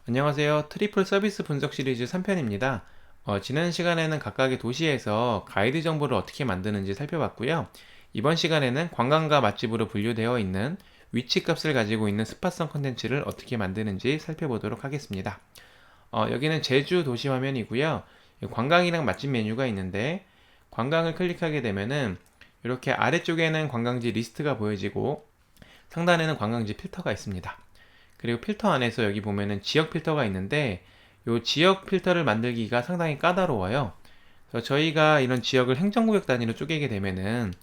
안녕하세요. 트리플 서비스 분석 시리즈 3편입니다. 지난 시간에는 각각의 도시에서 가이드 정보를 어떻게 만드는지 살펴봤고요. 이번 시간에는 관광가 맛집으로 분류되어 있는 위치 값을 가지고 있는 스팟성 컨텐츠를 어떻게 만드는지 살펴보도록 하겠습니다. 여기는 제주 도시 화면이고요. 관광이랑 맛집 메뉴가 있는데 관광을 클릭하게 되면은 이렇게 아래쪽에는 관광지 리스트가 보여지고 상단에는 관광지 필터가 있습니다. 그리고 필터 안에서 여기 보면은 지역 필터가 있는데 이 지역 필터를 만들기가 상당히 까다로워요. 그래서 저희가 이런 지역을 행정구역 단위로 쪼개게 되면은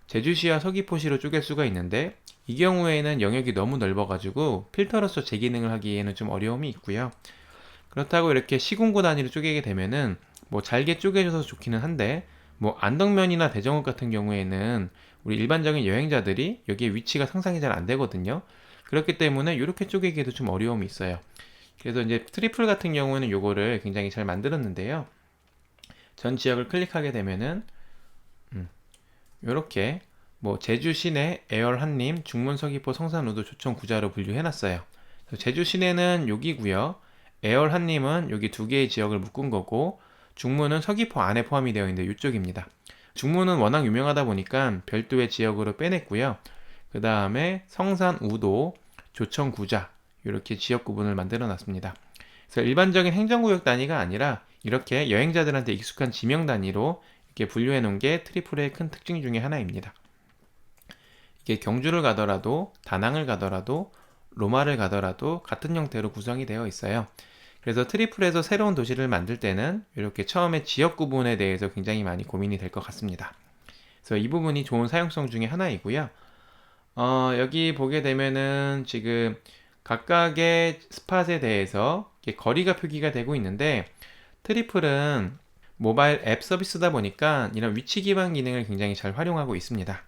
제주시와 서귀포시로 쪼갤 수가 있는데 이 경우에는 영역이 너무 넓어가지고 필터로서 제 기능을 하기에는 좀 어려움이 있고요. 그렇다고 이렇게 시군구 단위로 쪼개게 되면은 뭐 잘게 쪼개져서 좋기는 한데 뭐 안덕면이나 대정읍 같은 경우에는 우리 일반적인 여행자들이 여기에 위치가 상상이 잘 안 되거든요. 그렇기 때문에 이렇게 쪼개기에도 좀 어려움이 있어요. 그래서 이제 트리플 같은 경우에는 요거를 굉장히 잘 만들었는데요. 전 지역을 클릭하게 되면은 이렇게 뭐 제주 시내, 애월 한림, 중문 서귀포 성산 우도 조청 구자로 분류해놨어요. 제주 시내는 여기고요. 애월 한림은 여기 두 개의 지역을 묶은 거고 중문은 서귀포 안에 포함이 되어 있는데 이쪽입니다. 중문은 워낙 유명하다 보니까 별도의 지역으로 빼냈고요. 그 다음에 성산 우도, 조청 구자 이렇게 지역 구분을 만들어 놨습니다. 그래서 일반적인 행정구역 단위가 아니라 이렇게 여행자들한테 익숙한 지명 단위로 이렇게 분류해 놓은 게 트리플의 큰 특징 중에 하나입니다. 이게 경주를 가더라도 다낭을 가더라도 로마를 가더라도 같은 형태로 구성이 되어 있어요. 그래서 트리플에서 새로운 도시를 만들 때는 이렇게 처음에 지역 구분에 대해서 굉장히 많이 고민이 될 것 같습니다. 그래서 이 부분이 좋은 사용성 중에 하나이고요. 여기 보게 되면은 지금 각각의 스팟에 대해서 거리가 표기가 되고 있는데 트리플은 모바일 앱 서비스다 보니까 이런 위치 기반 기능을 굉장히 잘 활용하고 있습니다.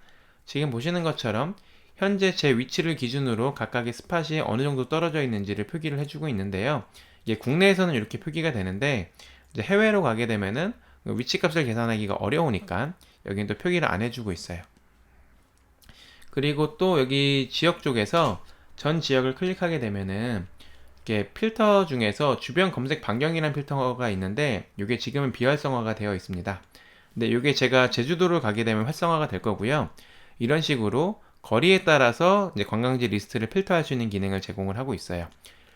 지금 보시는 것처럼 현재 제 위치를 기준으로 각각의 스팟이 어느 정도 떨어져 있는지를 표기를 해주고 있는데요. 이게 국내에서는 이렇게 표기가 되는데 이제 해외로 가게 되면은 위치 값을 계산하기가 어려우니까 여기는 또 표기를 안 해주고 있어요. 그리고 또 여기 지역 쪽에서 전 지역을 클릭하게 되면은 이게 필터 중에서 주변 검색 반경이라는 필터가 있는데 이게 지금은 비활성화가 되어 있습니다. 근데 이게 제가 제주도를 가게 되면 활성화가 될 거고요. 이런 식으로 거리에 따라서 이제 관광지 리스트를 필터할 수 있는 기능을 제공을 하고 있어요.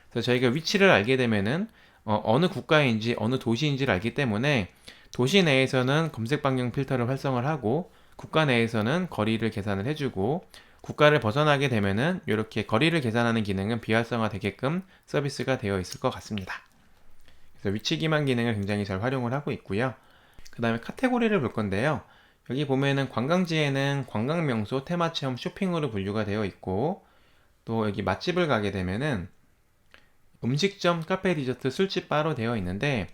그래서 저희가 위치를 알게 되면은 어느 국가인지 어느 도시인지를 알기 때문에 도시 내에서는 검색 반경 필터를 활성화를 하고 국가 내에서는 거리를 계산을 해주고 국가를 벗어나게 되면은 이렇게 거리를 계산하는 기능은 비활성화 되게끔 서비스가 되어 있을 것 같습니다. 그래서 위치 기반 기능을 굉장히 잘 활용을 하고 있고요. 그 다음에 카테고리를 볼 건데요. 여기 보면은 관광지에는 관광명소, 테마체험, 쇼핑으로 분류가 되어 있고 또 여기 맛집을 가게 되면은 음식점, 카페, 디저트, 술집, 바로 되어 있는데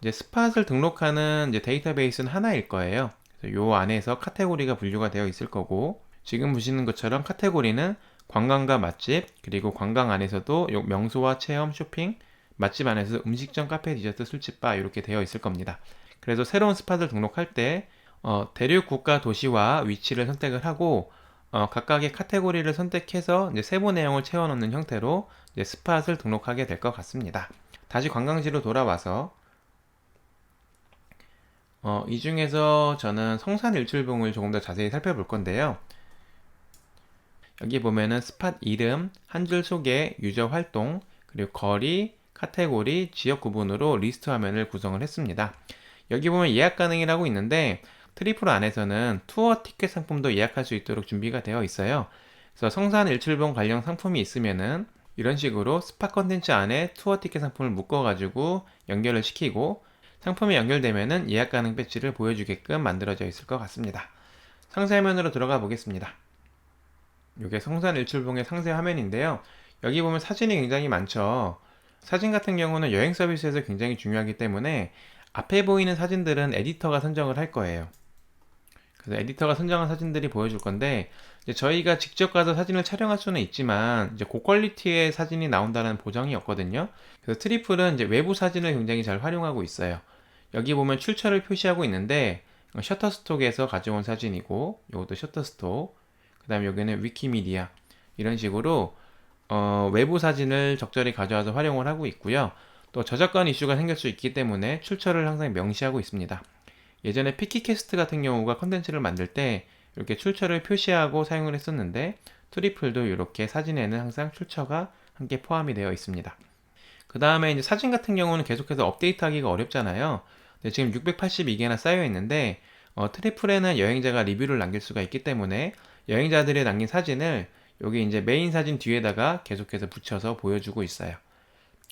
이제 스팟을 등록하는 이제 데이터베이스는 하나일 거예요. 그래서 요 안에서 카테고리가 분류가 되어 있을 거고 지금 보시는 것처럼 카테고리는 관광과 맛집 그리고 관광 안에서도 요 명소와 체험, 쇼핑, 맛집 안에서 음식점, 카페, 디저트, 술집, 바 이렇게 되어 있을 겁니다. 그래서 새로운 스팟을 등록할 때 대륙 국가 도시와 위치를 선택을 하고 각각의 카테고리를 선택해서 이제 세부 내용을 채워 넣는 형태로 이제 스팟을 등록하게 될 것 같습니다. 다시 관광지로 돌아와서 이 중에서 저는 성산 일출봉을 조금 더 자세히 살펴볼 건데요. 여기 보면은 스팟 이름, 한 줄 소개, 유저 활동, 그리고 거리, 카테고리, 지역 구분으로 리스트 화면을 구성을 했습니다. 여기 보면 예약 가능이라고 있는데 트리플 안에서는 투어 티켓 상품도 예약할 수 있도록 준비가 되어 있어요. 그래서 성산 일출봉 관련 상품이 있으면은 이런 식으로 스팟 컨텐츠 안에 투어 티켓 상품을 묶어가지고 연결을 시키고 상품이 연결되면은 예약 가능 배지를 보여주게끔 만들어져 있을 것 같습니다. 상세 화면으로 들어가 보겠습니다. 이게 성산 일출봉의 상세 화면인데요. 여기 보면 사진이 굉장히 많죠. 사진 같은 경우는 여행 서비스에서 굉장히 중요하기 때문에 앞에 보이는 사진들은 에디터가 선정을 할 거예요. 그래서 에디터가 선정한 사진들이 보여줄 건데 이제 저희가 직접 가서 사진을 촬영할 수는 있지만 이제 고퀄리티의 사진이 나온다는 보장이 없거든요. 그래서 트리플은 이제 외부 사진을 굉장히 잘 활용하고 있어요. 여기 보면 출처를 표시하고 있는데 셔터스톡에서 가져온 사진이고 이것도 셔터스톡 그 다음에 여기는 위키미디아 이런 식으로 외부 사진을 적절히 가져와서 활용을 하고 있고요. 또 저작권 이슈가 생길 수 있기 때문에 출처를 항상 명시하고 있습니다. 예전에 피키캐스트 같은 경우가 컨텐츠를 만들 때 이렇게 출처를 표시하고 사용을 했었는데 트리플도 이렇게 사진에는 항상 출처가 함께 포함이 되어 있습니다. 그 다음에 이제 사진 같은 경우는 계속해서 업데이트하기가 어렵잖아요. 근데 지금 682개나 쌓여 있는데 트리플에는 여행자가 리뷰를 남길 수가 있기 때문에 여행자들이 남긴 사진을 여기 이제 메인 사진 뒤에다가 계속해서 붙여서 보여주고 있어요.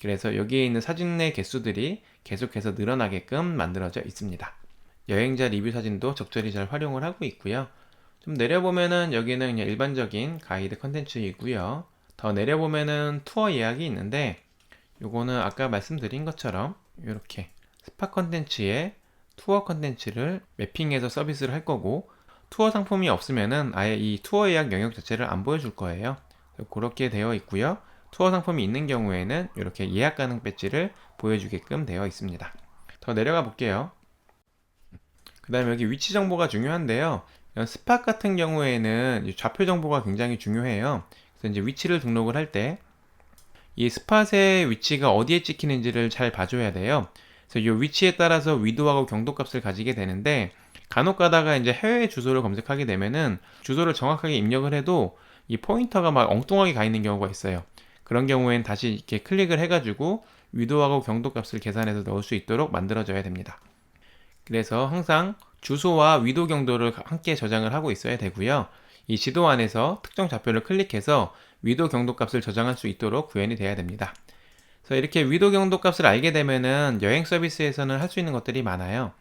그래서 여기에 있는 사진의 개수들이 계속해서 늘어나게끔 만들어져 있습니다. 여행자 리뷰 사진도 적절히 잘 활용을 하고 있고요. 좀 내려보면은 여기는 그냥 일반적인 가이드 컨텐츠이고요. 더 내려보면은 투어 예약이 있는데 요거는 아까 말씀드린 것처럼 이렇게 스파 컨텐츠에 투어 컨텐츠를 매핑해서 서비스를 할 거고, 투어 상품이 없으면은 아예 이 투어 예약 영역 자체를 안 보여줄 거예요. 그렇게 되어 있고요. 투어 상품이 있는 경우에는 이렇게 예약 가능 배지를 보여주게끔 되어 있습니다. 더 내려가 볼게요. 그 다음에 여기 위치 정보가 중요한데요. 스팟 같은 경우에는 좌표 정보가 굉장히 중요해요. 그래서 이제 위치를 등록을 할 때 이 스팟의 위치가 어디에 찍히는지를 잘 봐줘야 돼요. 그래서 이 위치에 따라서 위도하고 경도값을 가지게 되는데, 간혹 가다가 이제 해외 주소를 검색하게 되면은 주소를 정확하게 입력을 해도 이 포인터가 막 엉뚱하게 가 있는 경우가 있어요. 그런 경우엔 다시 이렇게 클릭을 해가지고 위도하고 경도값을 계산해서 넣을 수 있도록 만들어져야 됩니다. 그래서 항상 주소와 위도 경도를 함께 저장을 하고 있어야 되고요. 이 지도 안에서 특정 좌표를 클릭해서 위도 경도 값을 저장할 수 있도록 구현이 돼야 됩니다. 그래서 이렇게 위도 경도 값을 알게 되면은 여행 서비스에서는 할 수 있는 것들이 많아요.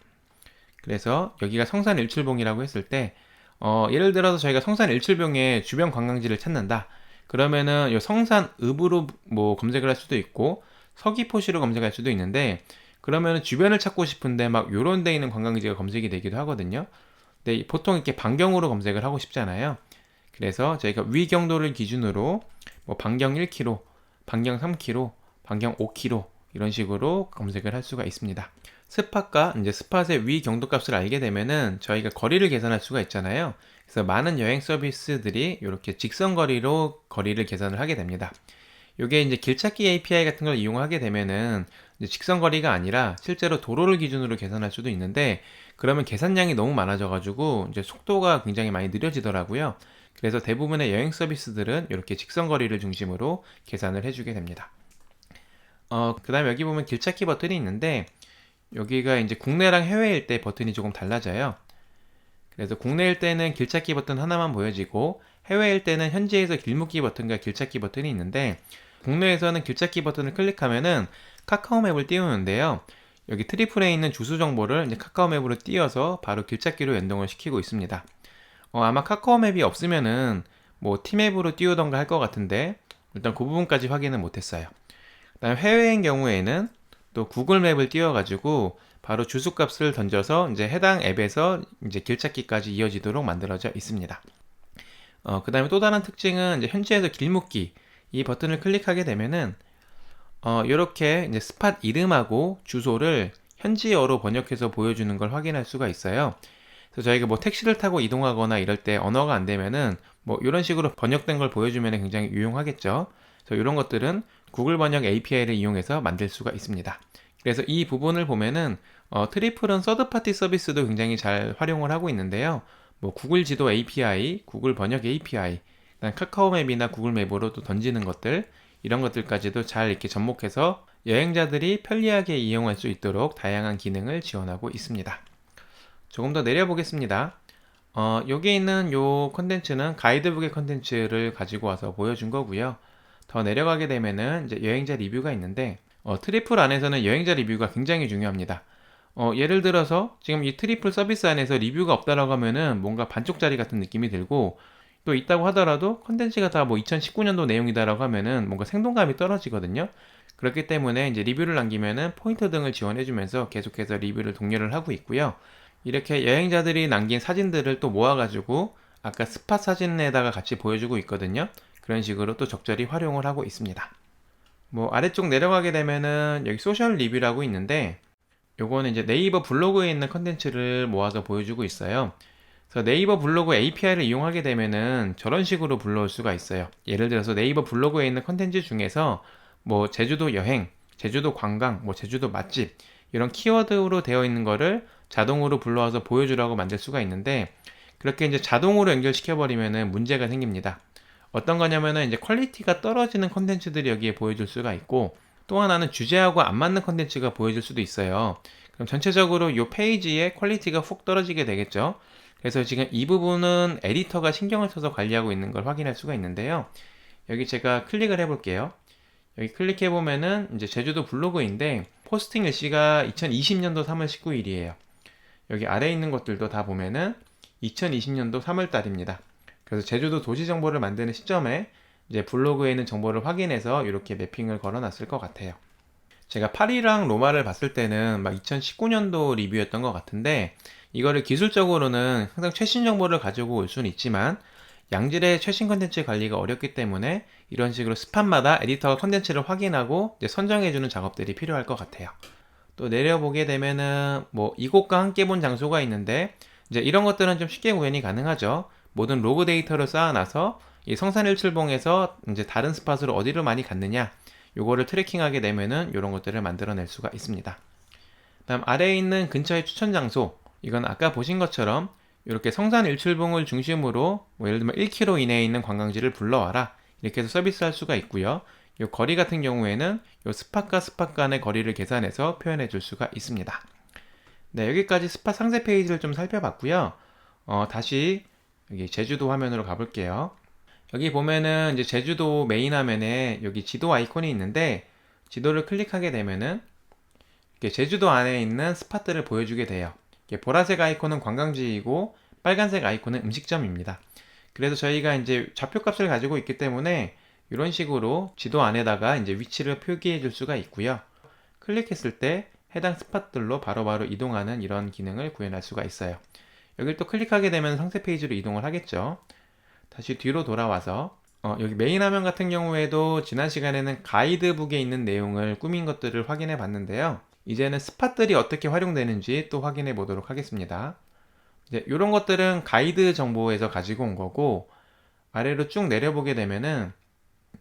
그래서 여기가 성산 일출봉이라고 했을 때 예를 들어서 저희가 성산 일출봉의 주변 관광지를 찾는다. 그러면은 이 성산읍으로 뭐 검색을 할 수도 있고 서귀포시로 검색할 수도 있는데, 그러면 주변을 찾고 싶은데 막 요런 데 있는 관광지가 검색이 되기도 하거든요. 근데 보통 이렇게 반경으로 검색을 하고 싶잖아요. 그래서 저희가 위경도를 기준으로 뭐 반경 1km, 반경 3km, 반경 5km 이런 식으로 검색을 할 수가 있습니다. 스팟과 이제 스팟의 위경도 값을 알게 되면은 저희가 거리를 계산할 수가 있잖아요. 그래서 많은 여행 서비스들이 이렇게 직선거리로 거리를 계산을 하게 됩니다. 이게 이제 길찾기 API 같은 걸 이용하게 되면은 이제 직선거리가 아니라 실제로 도로를 기준으로 계산할 수도 있는데, 그러면 계산량이 너무 많아져가지고 이제 속도가 굉장히 많이 느려지더라고요. 그래서 대부분의 여행 서비스들은 이렇게 직선거리를 중심으로 계산을 해주게 됩니다. 그 다음에 여기 보면 길찾기 버튼이 있는데, 여기가 이제 국내랑 해외일 때 버튼이 조금 달라져요. 그래서 국내일 때는 길찾기 버튼 하나만 보여지고, 해외일 때는 현지에서 길묻기 버튼과 길찾기 버튼이 있는데, 국내에서는 길찾기 버튼을 클릭하면은 카카오맵을 띄우는데요. 여기 트리플에 있는 주소 정보를 이제 카카오맵으로 띄워서 바로 길찾기로 연동을 시키고 있습니다. 아마 카카오맵이 없으면은 뭐 티맵으로 띄우던가 할 것 같은데 일단 그 부분까지 확인은 못했어요. 그다음 해외인 경우에는 또 구글맵을 띄워가지고 바로 주소값을 던져서 이제 해당 앱에서 이제 길찾기까지 이어지도록 만들어져 있습니다. 그 다음에 또 다른 특징은 이제 현지에서 길묻기 이 버튼을 클릭하게 되면은 이렇게 이제 스팟 이름하고 주소를 현지어로 번역해서 보여주는 걸 확인할 수가 있어요. 그래서 저희가 뭐 택시를 타고 이동하거나 이럴 때 언어가 안 되면은 뭐 이런 식으로 번역된 걸 보여주면 굉장히 유용하겠죠. 그래서 이런 것들은 구글 번역 API를 이용해서 만들 수가 있습니다. 그래서 이 부분을 보면은 트리플은 서드파티 서비스도 굉장히 잘 활용을 하고 있는데요. 뭐 구글 지도 API, 구글 번역 API, 카카오맵이나 구글맵으로 또 던지는 것들, 이런 것들까지도 잘 이렇게 접목해서 여행자들이 편리하게 이용할 수 있도록 다양한 기능을 지원하고 있습니다. 조금 더 내려보겠습니다. 여기 있는 요 컨텐츠는 가이드북의 컨텐츠를 가지고 와서 보여준 거고요. 더 내려가게 되면은 이제 여행자 리뷰가 있는데, 트리플 안에서는 여행자 리뷰가 굉장히 중요합니다. 예를 들어서 지금 이 트리플 서비스 안에서 리뷰가 없다라고 하면은 뭔가 반쪽짜리 같은 느낌이 들고, 또 있다고 하더라도 컨텐츠가 다 뭐 2019년도 내용이다라고 하면은 뭔가 생동감이 떨어지거든요. 그렇기 때문에 이제 리뷰를 남기면은 포인트 등을 지원해주면서 계속해서 리뷰를 독려를 하고 있고요. 이렇게 여행자들이 남긴 사진들을 또 모아가지고 아까 스팟 사진에다가 같이 보여주고 있거든요. 그런 식으로 또 적절히 활용을 하고 있습니다. 뭐 아래쪽 내려가게 되면은 여기 소셜 리뷰라고 있는데, 요거는 이제 네이버 블로그에 있는 컨텐츠를 모아서 보여주고 있어요. 그래서 네이버 블로그 API를 이용하게 되면은 저런 식으로 불러올 수가 있어요. 예를 들어서 네이버 블로그에 있는 컨텐츠 중에서 뭐 제주도 여행, 제주도 관광, 뭐 제주도 맛집 이런 키워드로 되어 있는 거를 자동으로 불러와서 보여주라고 만들 수가 있는데, 그렇게 이제 자동으로 연결시켜 버리면은 문제가 생깁니다. 어떤 거냐면은 이제 퀄리티가 떨어지는 컨텐츠들이 여기에 보여줄 수가 있고, 또 하나는 주제하고 안 맞는 컨텐츠가 보여줄 수도 있어요. 그럼 전체적으로 이 페이지의 퀄리티가 훅 떨어지게 되겠죠. 그래서 지금 이 부분은 에디터가 신경을 써서 관리하고 있는 걸 확인할 수가 있는데요. 여기 제가 클릭을 해볼게요. 여기 클릭해 보면은 이제 제주도 블로그인데 포스팅 일시가 2020년도 3월 19일이에요. 여기 아래에 있는 것들도 다 보면은 2020년도 3월 달입니다. 그래서 제주도 도시 정보를 만드는 시점에 이제 블로그에 있는 정보를 확인해서 이렇게 매핑을 걸어 놨을 것 같아요. 제가 파리랑 로마를 봤을 때는 막 2019년도 리뷰였던 것 같은데, 이거를 기술적으로는 항상 최신 정보를 가지고 올 수는 있지만 양질의 최신 컨텐츠 관리가 어렵기 때문에 이런 식으로 스팟마다 에디터가 컨텐츠를 확인하고 이제 선정해주는 작업들이 필요할 것 같아요. 또 내려보게 되면은 뭐 이곳과 함께 본 장소가 있는데, 이제 이런 것들은 좀 쉽게 구현이 가능하죠. 모든 로그 데이터를 쌓아놔서 이 성산일출봉에서 이제 다른 스팟으로 어디로 많이 갔느냐, 요거를 트래킹하게 되면은 이런 것들을 만들어낼 수가 있습니다. 다음 아래에 있는 근처의 추천 장소, 이건 아까 보신 것처럼 이렇게 성산일출봉을 중심으로 뭐 예를 들면 1km 이내에 있는 관광지를 불러와라, 이렇게 해서 서비스할 수가 있고요. 이 거리 같은 경우에는 이 스팟과 스팟 간의 거리를 계산해서 표현해 줄 수가 있습니다. 네, 여기까지 스팟 상세 페이지를 좀 살펴봤고요. 다시 여기 제주도 화면으로 가볼게요. 여기 보면은 이제 제주도 메인 화면에 여기 지도 아이콘이 있는데, 지도를 클릭하게 되면은 이렇게 제주도 안에 있는 스팟들을 보여주게 돼요. 보라색 아이콘은 관광지이고 빨간색 아이콘은 음식점입니다. 그래서 저희가 이제 좌표값을 가지고 있기 때문에 이런 식으로 지도 안에다가 이제 위치를 표기해 줄 수가 있고요. 클릭했을 때 해당 스팟들로 바로바로 이동하는 이런 기능을 구현할 수가 있어요. 여기를 또 클릭하게 되면 상세 페이지로 이동을 하겠죠. 다시 뒤로 돌아와서 여기 메인 화면 같은 경우에도 지난 시간에는 가이드북에 있는 내용을 꾸민 것들을 확인해 봤는데요. 이제는 스팟들이 어떻게 활용되는지 또 확인해 보도록 하겠습니다. 이제 이런 것들은 가이드 정보에서 가지고 온 거고, 아래로 쭉 내려보게 되면은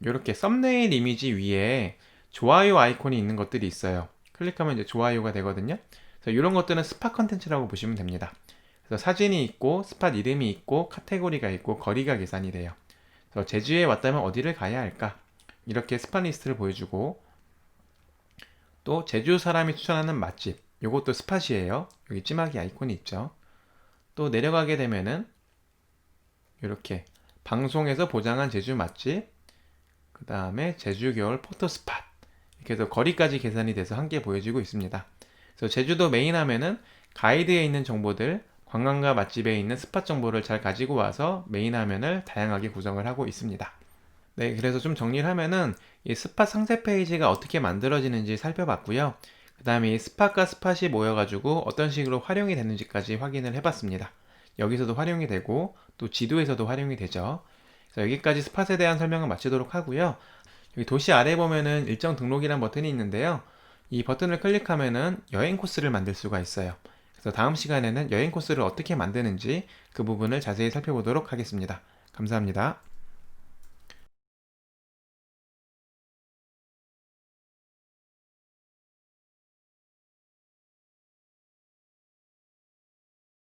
이렇게 썸네일 이미지 위에 좋아요 아이콘이 있는 것들이 있어요. 클릭하면 이제 좋아요가 되거든요. 그래서 이런 것들은 스팟 컨텐츠라고 보시면 됩니다. 그래서 사진이 있고 스팟 이름이 있고 카테고리가 있고 거리가 계산이 돼요. 그래서 제주에 왔다면 어디를 가야 할까? 이렇게 스팟 리스트를 보여주고, 또 제주 사람이 추천하는 맛집, 요것도 스팟이에요. 여기 찌마기 아이콘이 있죠. 또 내려가게 되면은 이렇게 방송에서 보장한 제주 맛집, 그 다음에 제주 겨울 포토 스팟, 이렇게 해서 거리까지 계산이 돼서 함께 보여지고 있습니다. 그래서 제주도 메인 화면은 가이드에 있는 정보들, 관광가 맛집에 있는 스팟 정보를 잘 가지고 와서 메인 화면을 다양하게 구성을 하고 있습니다. 네, 그래서 좀 정리를 하면은 이 스팟 상세 페이지가 어떻게 만들어지는지 살펴봤고요. 그 다음에 이 스팟과 스팟이 모여가지고 어떤 식으로 활용이 되는지까지 확인을 해봤습니다. 여기서도 활용이 되고 또 지도에서도 활용이 되죠. 그래서 여기까지 스팟에 대한 설명을 마치도록 하고요. 여기 도시 아래 보면은 일정 등록이란 버튼이 있는데요. 이 버튼을 클릭하면은 여행 코스를 만들 수가 있어요. 그래서 다음 시간에는 여행 코스를 어떻게 만드는지 그 부분을 자세히 살펴보도록 하겠습니다. 감사합니다.